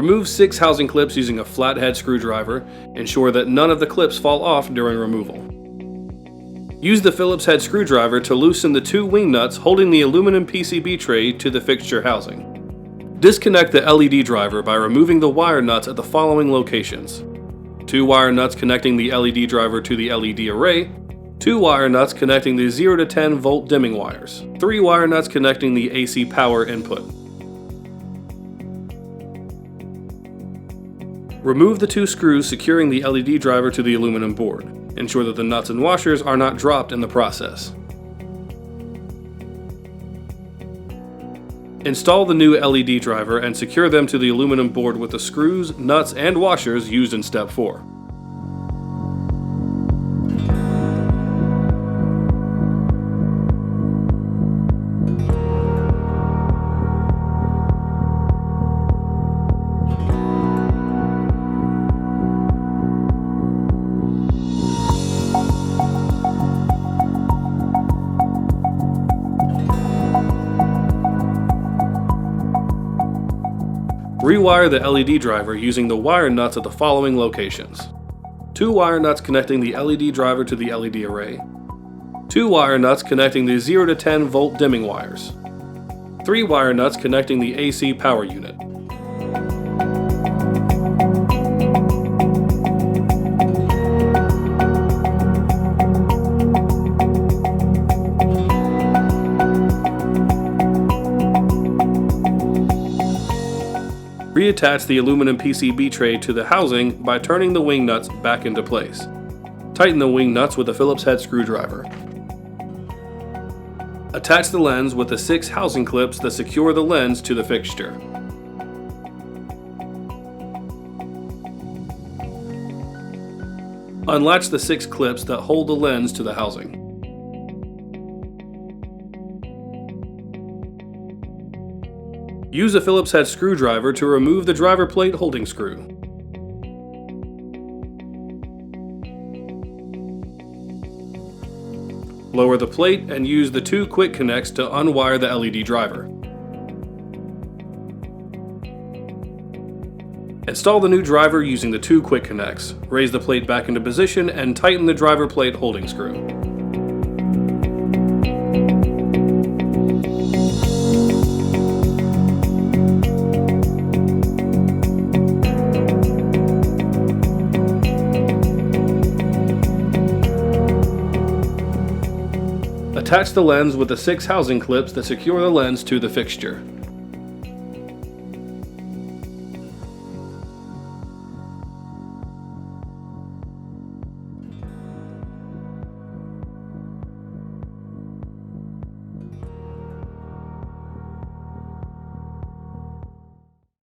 Remove 6 housing clips using a flathead screwdriver. Ensure that none of the clips fall off during removal. Use the Phillips head screwdriver to loosen the 2 wing nuts holding the aluminum PCB tray to the fixture housing. Disconnect the LED driver by removing the wire nuts at the following locations: 2 wire nuts connecting the LED driver to the LED array, 2 wire nuts connecting the 0 to 10 volt dimming wires, 3 wire nuts connecting the AC power input. Remove the 2 screws securing the LED driver to the aluminum board. Ensure that the nuts and washers are not dropped in the process. Install the new LED driver and secure them to the aluminum board with the screws, nuts, and washers used in step 4. Rewire the LED driver using the wire nuts at the following locations: 2 wire nuts connecting the LED driver to the LED array, 2 wire nuts connecting the 0 to 10 volt dimming wires, 3 wire nuts connecting the AC power unit. Reattach the aluminum PCB tray to the housing by turning the wing nuts back into place. Tighten the wing nuts with a Phillips head screwdriver. Attach the lens with the 6 housing clips that secure the lens to the fixture. Unlatch the 6 clips that hold the lens to the housing. Use a Phillips head screwdriver to remove the driver plate holding screw. Lower the plate and use the 2 quick connects to unwire the LED driver. Install the new driver using the 2 quick connects. Raise the plate back into position and tighten the driver plate holding screw. Attach the lens with the 6 housing clips that secure the lens to the fixture.